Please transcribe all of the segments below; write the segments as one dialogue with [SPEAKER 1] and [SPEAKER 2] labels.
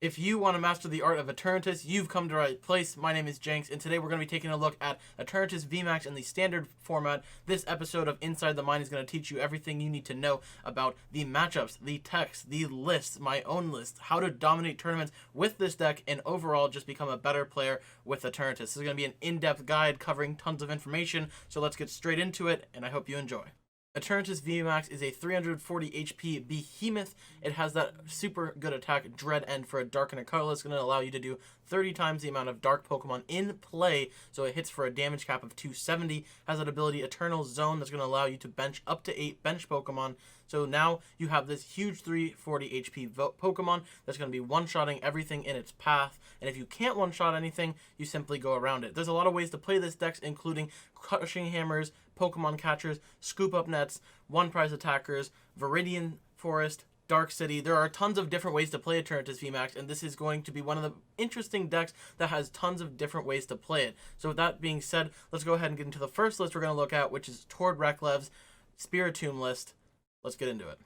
[SPEAKER 1] If you want to master the art of Eternatus, you've come to the right place. My name is Jenks, and today we're going to be taking a look at Eternatus VMAX in the standard format. This episode of Inside the Mind is going to teach you everything you need to know about the matchups, the techs, the lists, my own list, how to dominate tournaments with this deck, and overall just become a better player with Eternatus. This is going to be an in-depth guide covering tons of information, so let's get straight into it, and I hope you enjoy. Eternatus VMAX is a 340 HP behemoth. It has that super good attack, Dread End, for a dark and a colorless. It's going to allow you to do 30 times the amount of dark Pokemon in play, so it hits for a damage cap of 270. Has that ability, Eternal Zone, that's going to allow you to bench up to 8 bench Pokemon. So now you have this huge 340 HP Pokemon that's going to be one-shotting everything in its path. And if you can't one-shot anything, you simply go around it. There's a lot of ways to play this deck, including Crushing Hammers, Pokemon Catchers, Scoop Up Nets, One Prize Attackers, Viridian Forest, Dark City. There are tons of different ways to play Eternatus VMAX, and this is going to be one of the interesting decks that has tons of different ways to play it. So with that being said, let's go ahead and get into the first list we're going to look at, which is Tord Reclaive's Spiritomb list. Let's get into it.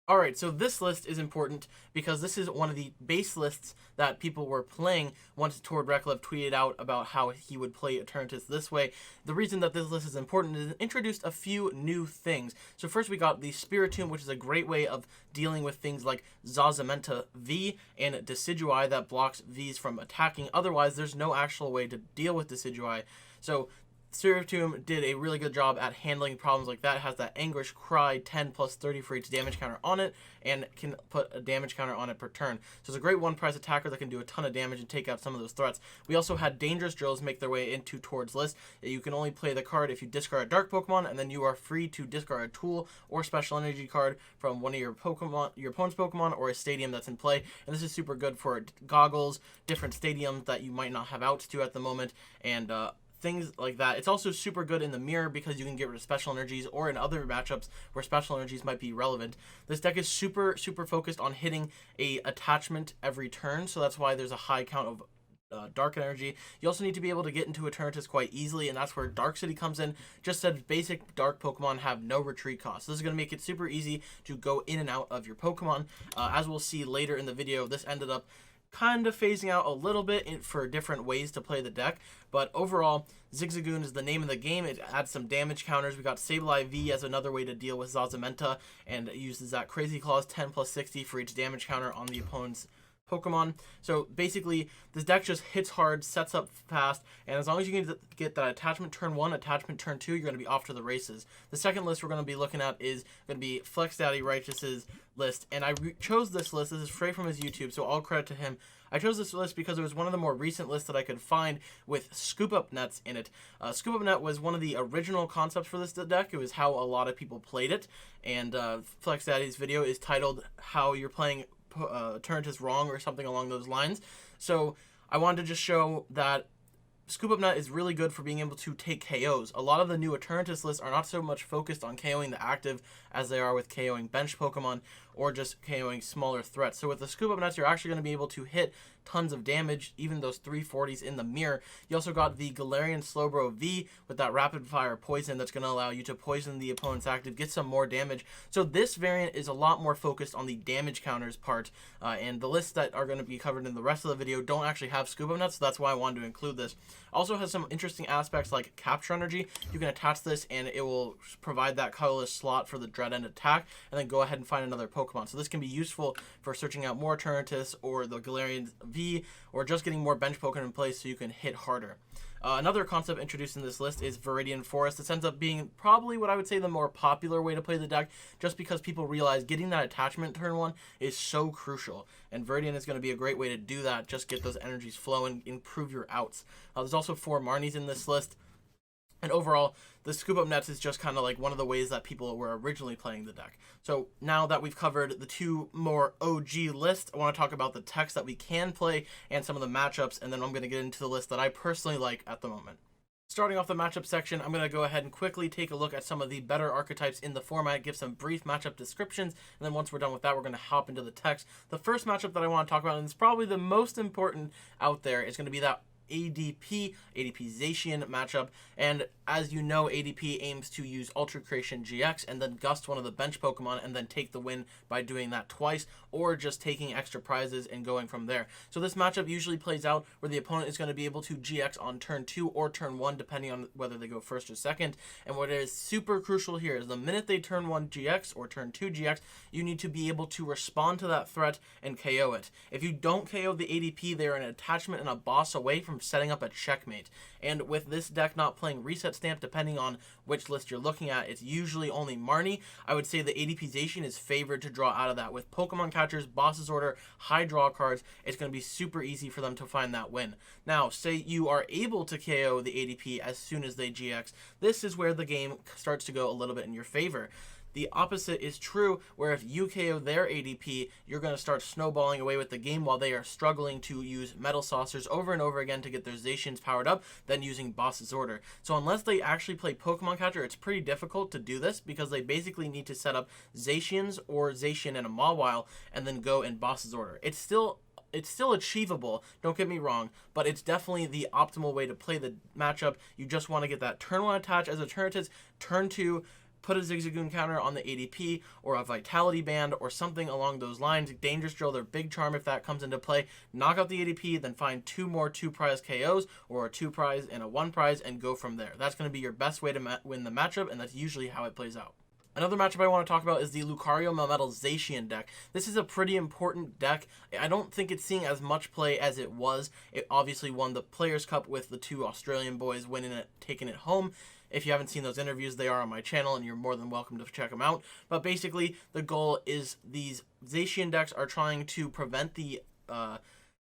[SPEAKER 1] Alright, so this list is important because this is one of the base lists that people were playing once Tord Reclaive tweeted out about how he would play Eternatus this way. The reason that this list is important is it introduced a few new things. So first we got the Spiritomb, which is a great way of dealing with things like Zazamenta V and Decidueye that blocks Vs from attacking. Otherwise, there's no actual way to deal with Decidueye. So Spiritomb did a really good job at handling problems like that. It has that Anguish Cry 10 plus 30 for each damage counter on it, and can put a damage counter on it per turn. So it's a great one-price attacker that can do a ton of damage and take out some of those threats. We also had Dangerous Drills make their way into Tord's list. You can only play the card if you discard a Dark Pokemon, and then you are free to discard a tool or special energy card from one of your Pokemon, your opponent's Pokemon, or a stadium that's in play. And this is super good for goggles, different stadiums that you might not have outs to at the moment, and things like that. It's also super good in the mirror because you can get rid of special energies, or in other matchups where special energies might be relevant. This deck is super focused on hitting a attachment every turn, so that's why there's a high count of dark energy. You also need to be able to get into Eternatus quite easily, and that's where Dark City comes in. Just that basic dark Pokemon have no retreat cost. So this is going to make it super easy to go in and out of your Pokemon. As we'll see later in the video, this ended up kind of phasing out a little bit for different ways to play the deck, but overall, Zigzagoon is the name of the game. It adds some damage counters. We got Sableye V as another way to deal with Zazamenta, and it uses that Crazy Claws 10 plus 60 for each damage counter on the opponent's Pokemon. So basically, this deck just hits hard, sets up fast, and as long as you can get that attachment turn 1, attachment turn 2, you're going to be off to the races. The second list we're going to be looking at is going to be Flex Daddy Righteous's list, and I chose this list. This is straight from his YouTube, so all credit to him. I chose this list because it was one of the more recent lists that I could find with Scoop Up Nets in it. Scoop Up Net was one of the original concepts for this deck. It was how a lot of people played it, and Flex Daddy's video is titled How You're Playing Eternatus Wrong or something along those lines. So I wanted to just show that Scoop Up Net is really good for being able to take KOs. A lot of the new Eternatus lists are not so much focused on KOing the active as they are with KOing bench Pokemon or just KOing smaller threats. So with the Scoop Up Nets, you're actually going to be able to hit tons of damage, even those 340s in the mirror. You also got the Galarian Slowbro V with that rapid fire poison that's going to allow you to poison the opponent's active, get some more damage. So this variant is a lot more focused on the damage counters part, and the lists that are going to be covered in the rest of the video don't actually have Scoop Up Nets, so that's why I wanted to include this. Also has some interesting aspects like Capture Energy. You can attach this and it will provide that colorless slot for the Dread End attack, and then go ahead and find another Pokemon. So this can be useful for searching out more Eternatus or the Galarian V, or just getting more bench Pokemon in place so you can hit harder. Another concept introduced in this list is Viridian Forest. This ends up being probably what I would say the more popular way to play the deck, just because people realize getting that attachment turn 1 is so crucial, and Viridian is going to be a great way to do that. Just get those energies flowing, improve your outs. There's also 4 Marnies in this list. And overall, the Scoop Up Nets is just kind of like one of the ways that people were originally playing the deck. So now that we've covered the 2 more OG lists, I want to talk about the techs that we can play and some of the matchups, and then I'm going to get into the list that I personally like at the moment. Starting off the matchup section, I'm going to go ahead and quickly take a look at some of the better archetypes in the format, give some brief matchup descriptions, and then once we're done with that, we're going to hop into the techs. The first matchup that I want to talk about, and it's probably the most important out there, is going to be that ADP Zacian matchup, and as you know, ADP aims to use Ultra Creation GX and then gust one of the bench Pokemon and then take the win by doing that twice, or just taking extra prizes and going from there. So this matchup usually plays out where the opponent is going to be able to GX on turn 2 or turn 1, depending on whether they go first or second. And what is super crucial here is the minute they turn 1 GX or turn 2 GX, you need to be able to respond to that threat and KO it. If you don't KO the ADP, they're an attachment and a boss away from setting up a checkmate. And with this deck not playing Reset Stamp, depending on which list you're looking at, it's usually only Marnie. I would say the ADPization is favored to draw out of that. With Pokemon Catchers, Boss's Order, high draw cards, it's going to be super easy for them to find that win. Now, say you are able to KO the ADP as soon as they GX. This is where the game starts to go a little bit in your favor. The opposite is true, where if you KO their ADP, you're going to start snowballing away with the game while they are struggling to use Metal Saucers over and over again to get their Zacians powered up, then using Boss's Order. So unless they actually play Pokemon Catcher, it's pretty difficult to do this because they basically need to set up Zacians or Zacian and a Mawile and then go in Boss's Order. It's still achievable, don't get me wrong, but it's definitely the optimal way to play the matchup. You just want to get that turn 1 attach as Eternatus, turn 2, put a Zigzagoon counter on the ADP or a Vitality Band or something along those lines. Dangerous Drill, their big charm if that comes into play. Knock out the ADP, then find 2 more 2-prize KOs or a 2-prize and a 1-prize and go from there. That's going to be your best way to win the matchup, and that's usually how it plays out. Another matchup I want to talk about is the Lucario Melmetal Zacian deck. This is a pretty important deck. I don't think it's seeing as much play as it was. It obviously won the Players' Cup with the 2 Australian boys winning it, taking it home. If you haven't seen those interviews, they are on my channel, and you're more than welcome to check them out. But basically, the goal is these Zacian decks are trying to prevent the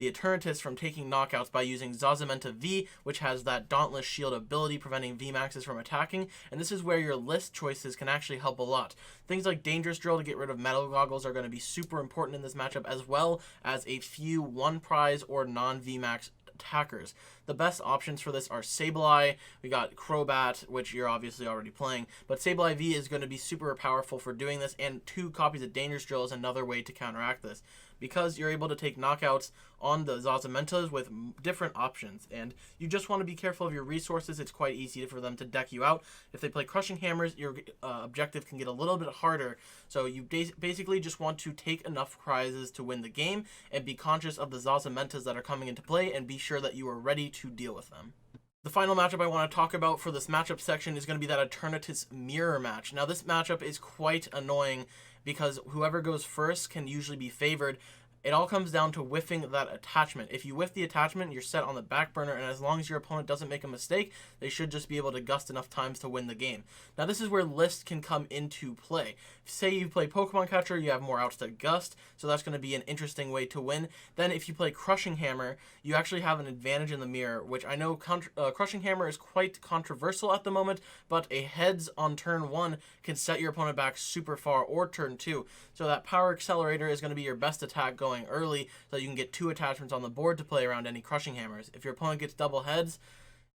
[SPEAKER 1] Eternatus from taking knockouts by using Zazamenta V, which has that Dauntless Shield ability preventing VMAXs from attacking, and this is where your list choices can actually help a lot. Things like Dangerous Drill to get rid of Metal Goggles are going to be super important in this matchup, as well as a few 1-prize or non-VMAX attackers. The best options for this are Sableye, we got Crobat, which you're obviously already playing, but Sableye V is going to be super powerful for doing this, and 2 copies of Dangerous Drill is another way to counteract this, because you're able to take knockouts on the Zazamentas with different options, and you just want to be careful of your resources. It's quite easy for them to deck you out. If they play Crushing Hammers, your objective can get a little bit harder, so you basically just want to take enough prizes to win the game, and be conscious of the Zazamentas that are coming into play, and be sure that you are ready to deal with them. The final matchup I want to talk about for this matchup section is going to be that Eternatus Mirror match. Now, this matchup is quite annoying because whoever goes first can usually be favored. It all comes down to whiffing that attachment. If you whiff the attachment, you're set on the back burner, and as long as your opponent doesn't make a mistake, they should just be able to gust enough times to win the game. Now, this is where lists can come into play. Say you play Pokemon Catcher, you have more outs to gust, so that's going to be an interesting way to win. Then if you play Crushing Hammer, you actually have an advantage in the mirror, which I know Crushing Hammer is quite controversial at the moment, but a heads on turn 1 can set your opponent back super far, or turn 2. So that Power Accelerator is going to be your best attack going early, so you can get 2 attachments on the board to play around any Crushing Hammers. If your opponent gets double heads,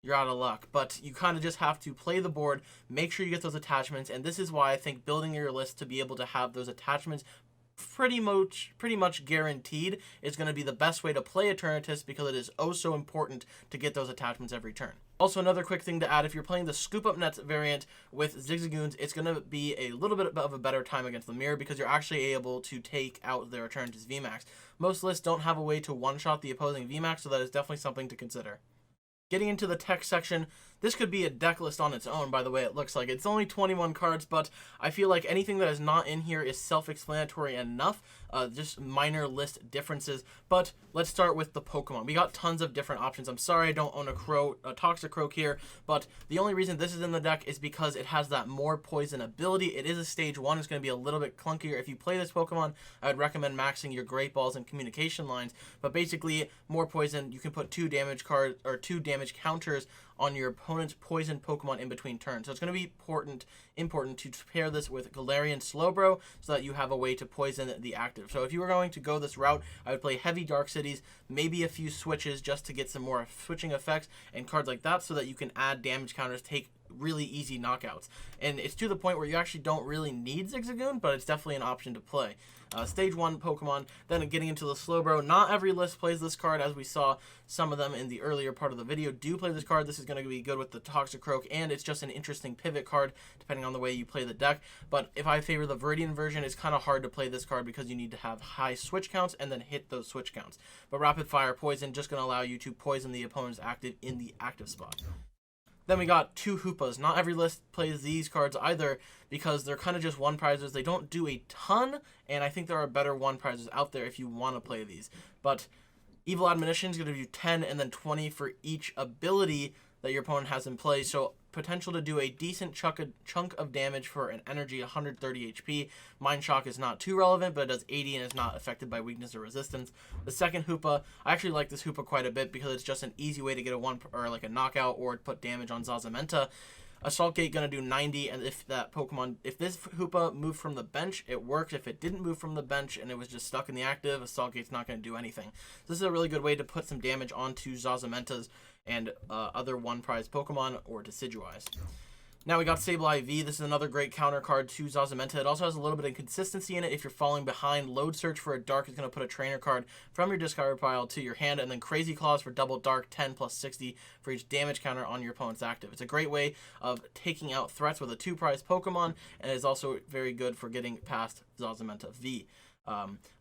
[SPEAKER 1] you're out of luck. But you kind of just have to play the board, make sure you get those attachments, and this is why I think building your list to be able to have those attachments pretty much guaranteed is going to be the best way to play Eternatus, because it is oh so important to get those attachments every turn. Also, another quick thing to add, if you're playing the Scoop Up Nets variant with Zigzagoons, it's going to be a little bit of a better time against the mirror, because you're actually able to take out their Eternatus VMAX. Most lists don't have a way to one-shot the opposing VMAX, so that is definitely something to consider. Getting into the text section, this could be a deck list on its own, by the way it looks like. It's only 21 cards, but I feel like anything that is not in here is self-explanatory enough, just minor list differences. But let's start with the Pokemon. We got tons of different options. I'm sorry I don't own a Toxicroak here, but the only reason this is in the deck is because it has that more poison ability. It is a stage 1. It's going to be a little bit clunkier. If you play this Pokemon, I would recommend maxing your Great Balls and Communication Lines, but basically, more poison, you can put 2 damage cards, or 2 damage counters on your opponent's poison Pokemon in between turns. So it's going to be important to pair this with Galarian Slowbro so that you have a way to poison the active. So if you were going to go this route, I would play heavy Dark Cities, maybe a few switches just to get some more switching effects and cards like that, so that you can add damage counters, take really easy knockouts. And it's to the point where you actually don't really need Zigzagoon, but it's definitely an option to play. Stage 1 Pokemon, then getting into the Slowbro. Not every list plays this card, as we saw some of them in the earlier part of the video do play this card. This is going to be good with the Toxicroak, and it's just an interesting pivot card depending on the way you play the deck. But if I favor the Viridian version, it's kind of hard to play this card because you need to have high switch counts and then hit those switch counts. But Rapid Fire Poison just going to allow you to poison the opponent's active in the active spot. Then we got 2 Hoopas. Not every list plays these cards either because they're kind of just one prizes. They don't do a ton, and I think there are better one prizes out there if you want to play these. But Evil Admonition is going to do 10 and then 20 for each ability that your opponent has in play. So potential to do a decent chunk of damage for an energy 130 HP. Mind Shock is not too relevant, but it does 80 and is not affected by weakness or resistance. The second Hoopa, I actually like this Hoopa quite a bit because it's just an easy way to get a knockout or put damage on Zazamenta. Assault Gate gonna do 90, and if this Hoopa moved from the bench, it worked. If it didn't move from the bench and it was just stuck in the active, Assault Gate's not gonna do anything. This is a really good way to put some damage onto Zazamentas and other one-prize Pokemon or Decidueyes. Now we got Sableye V. This is another great counter card to Zazamenta. It also has a little bit of consistency in it. If you're falling behind, Load Search for a Dark is going to put a trainer card from your discard pile to your hand, and then Crazy Claws for double Dark, 10 plus 60 for each damage counter on your opponent's active. It's a great way of taking out threats with a 2-prize Pokemon, and is also very good for getting past Zazamenta V.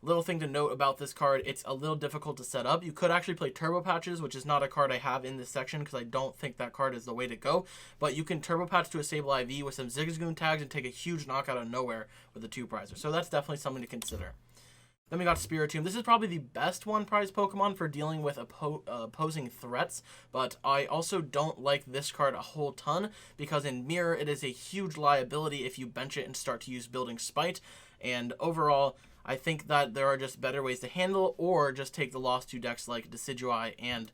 [SPEAKER 1] Little thing to note about this card, it's a little difficult to set up. You could actually play Turbo Patches, which is not a card I have in this section because I don't think that card is the way to go. But you can Turbo Patch to a Sableye V with some Zigzagoon tags and take a huge knockout out of nowhere with a 2-prizer. So that's definitely something to consider. Then we got Spiritomb. This is probably the best one-prize Pokemon for dealing with opposing threats, but I also don't like this card a whole ton because in Mirror, it is a huge liability if you bench it and start to use Building Spite. And overall, I think that there are just better ways to handle or just take the loss to decks like Decidueye and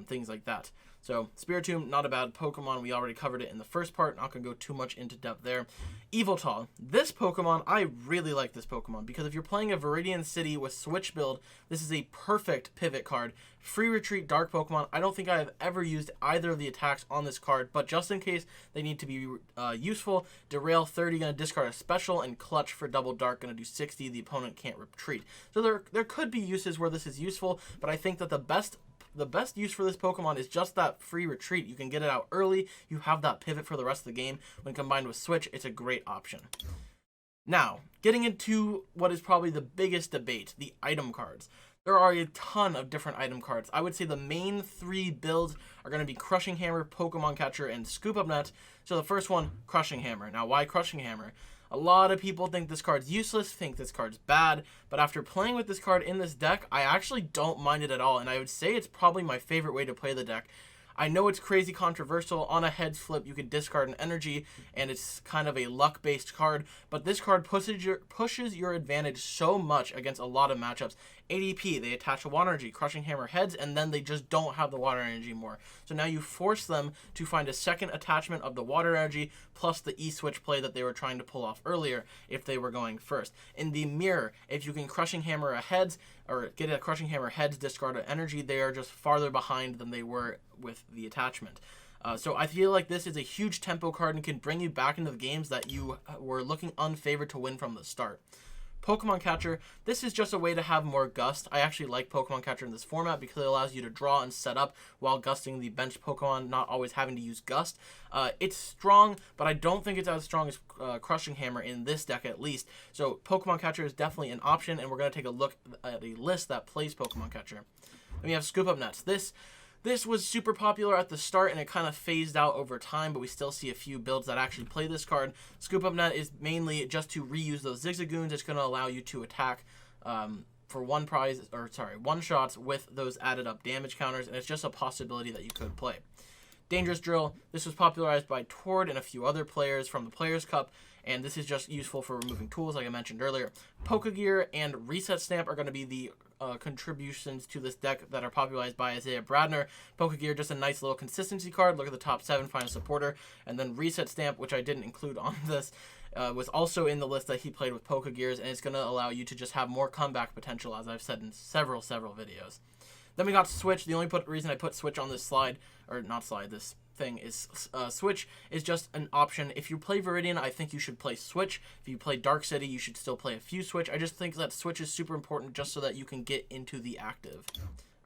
[SPEAKER 1] things like that. So Spiritomb, not a bad Pokemon. We already covered it in the first part. Not going to go too much into depth there. Yveltal. This Pokemon, I really like this Pokemon because if you're playing a Viridian City with Switch build, this is a perfect pivot card. Free Retreat Dark Pokemon. I don't think I have ever used either of the attacks on this card, but just in case they need to be useful, Derail 30, going to discard a special, and Clutch for double Dark, going to do 60. The opponent can't retreat. So there could be uses where this is useful, but I think that the best use for this Pokemon is just that free retreat. You can get it out early. You have that pivot for the rest of the game. When combined with Switch, it's a great option. Now, getting into what is probably the biggest debate, the item cards. There are a ton of different item cards. I would say the main 3 builds are going to be Crushing Hammer, Pokemon Catcher, and Scoop Up Net. So the first one, Crushing Hammer. Now, why Crushing Hammer? A lot of people think this card's useless, think this card's bad, but after playing with this card in this deck, I actually don't mind it at all, and I would say it's probably my favorite way to play the deck. I know it's crazy controversial. On a heads flip, you can discard an energy, and it's kind of a luck-based card, but this card pushes your advantage so much against a lot of matchups. ADP, they attach a water energy, Crushing Hammer heads, and then they just don't have the water energy more. So now you force them to find a second attachment of the water energy plus the E-switch play that they were trying to pull off earlier if they were going first. In the Mirror, if you can Crushing Hammer a heads or get a Crushing Hammer heads, discard an energy, they are just farther behind than they were with the attachment. So I feel like this is a huge tempo card and can bring you back into the games that you were looking unfavored to win from the start. Pokemon Catcher, this is just a way to have more gust. I actually like Pokemon Catcher in this format because it allows you to draw and set up while gusting the bench Pokemon, not always having to use gust. It's strong, but I don't think it's as strong as Crushing Hammer in this deck at least. So Pokemon Catcher is definitely an option, and we're going to take a look at a list that plays Pokemon Catcher. Then we have Scoop Up Nets. This was super popular at the start, and it kind of phased out over time, but we still see a few builds that actually play this card. Scoop Up Net is mainly just to reuse those Zigzagoons. It's going to allow you to attack for one shots with those added up damage counters, and it's just a possibility that you could play. Dangerous Drill, this was popularized by Tord and a few other players from the Players' Cup, and this is just useful for removing tools like I mentioned earlier. Pokegear and Reset Stamp are going to be the contributions to this deck that are popularized by Isaiah Bradner. Pokegear, just a nice little consistency card. Look at the top 7, find a supporter. And then Reset Stamp, which I didn't include on this, was also in the list that he played with Pokegears, and it's going to allow you to just have more comeback potential, as I've said in several videos. Then we got Switch. The only reason I put Switch on this slide, or not slide, this thing is Switch is just an option. If you play Viridian, I think you should play Switch. If you play Dark City, you should still play a few Switch. I just think that Switch is super important just so that you can get into the active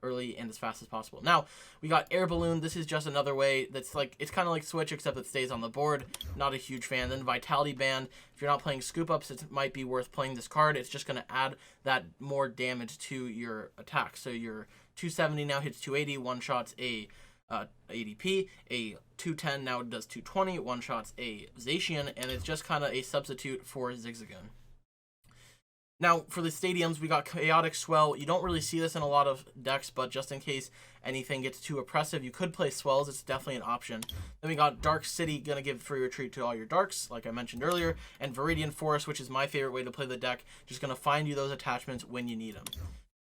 [SPEAKER 1] early and as fast as possible. Now, we got Air Balloon. This is just another way that's like, it's kind of like Switch, except it stays on the board. Not a huge fan. Then Vitality Band. If you're not playing Scoop Ups, it might be worth playing this card. It's just going to add that more damage to your attack. So your 270 now hits 280, one-shots a ADP, a 210 now does 220, one-shots a Zacian, and it's just kind of a substitute for Zigzagoon. Now, for the stadiums, we got Chaotic Swell. You don't really see this in a lot of decks, but just in case anything gets too oppressive, you could play Swells. It's definitely an option. Then we got Dark City, going to give free retreat to all your Darks, like I mentioned earlier, and Viridian Forest, which is my favorite way to play the deck, just going to find you those attachments when you need them.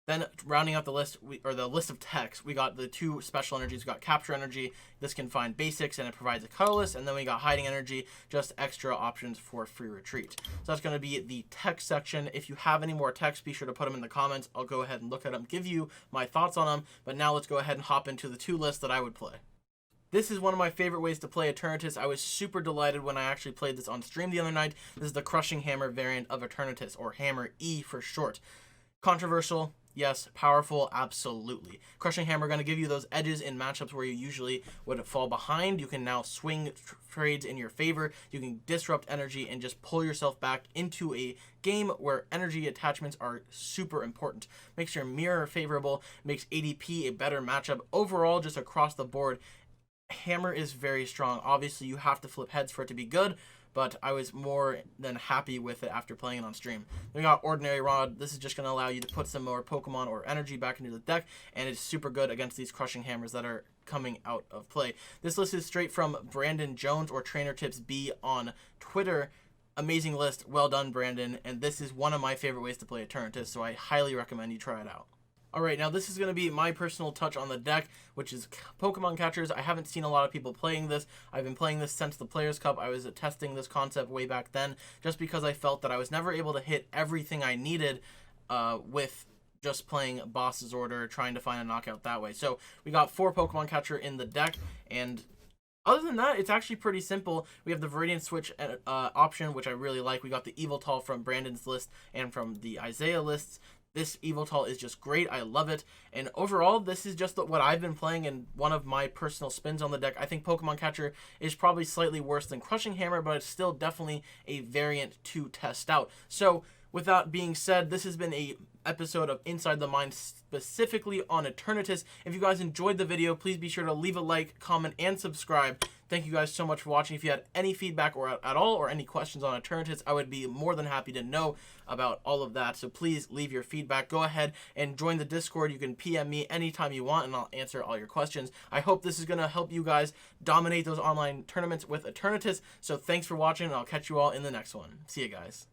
[SPEAKER 1] Then, rounding out the list, the list of techs, we got the 2 special energies. We got Capture Energy. This can find basics, and it provides a colorless. And then we got Hiding Energy, just extra options for free retreat. So that's going to be the tech section. If you have any more techs, be sure to put them in the comments. I'll go ahead and look at them, give you my thoughts on them. But now let's go ahead and hop into the 2 lists that I would play. This is one of my favorite ways to play Eternatus. I was super delighted when I actually played this on stream the other night. This is the Crushing Hammer variant of Eternatus, or Hammer E for short. Controversial. Yes. Powerful, absolutely. Crushing Hammer going to give you those edges in matchups where you usually would fall behind. You can now swing trades in your favor. You can disrupt energy and just pull yourself back into a game where energy attachments are super important. Makes your mirror favorable, makes ADP a better matchup. Overall, just across the board, Hammer is very strong. Obviously, you have to flip heads for it to be good, but I was more than happy with it after playing it on stream. Then we got Ordinary Rod. This is just going to allow you to put some more Pokemon or energy back into the deck, and it's super good against these Crushing Hammers that are coming out of play. This list is straight from Brandon Jones, or Trainer Tips B on Twitter. Amazing list. Well done, Brandon. And this is one of my favorite ways to play Eternatus, so I highly recommend you try it out. Alright, now this is going to be my personal touch on the deck, which is Pokemon Catchers. I haven't seen a lot of people playing this. I've been playing this since the Players' Cup. I was testing this concept way back then, just because I felt that I was never able to hit everything I needed with just playing Boss's Order, trying to find a knockout that way. So we got 4 Pokemon Catcher in the deck, and other than that, it's actually pretty simple. We have the Viridian Switch option, which I really like. We got the Eviltal from Brandon's list and from the Isaiah lists. This Eviltal is just great. I love it. And overall, this is just what I've been playing and one of my personal spins on the deck. I think Pokemon Catcher is probably slightly worse than Crushing Hammer, but it's still definitely a variant to test out. So, with that being said, this has been a episode of Inside the Mind specifically on Eternatus. If you guys enjoyed the video, please be sure to leave a like, comment, and subscribe. Thank you guys so much for watching. If you had any feedback or at all or any questions on Eternatus, I would be more than happy to know about all of that. So please leave your feedback. Go ahead and join the Discord. You can PM me anytime you want and I'll answer all your questions. I hope this is going to help you guys dominate those online tournaments with Eternatus. So thanks for watching and I'll catch you all in the next one. See you guys.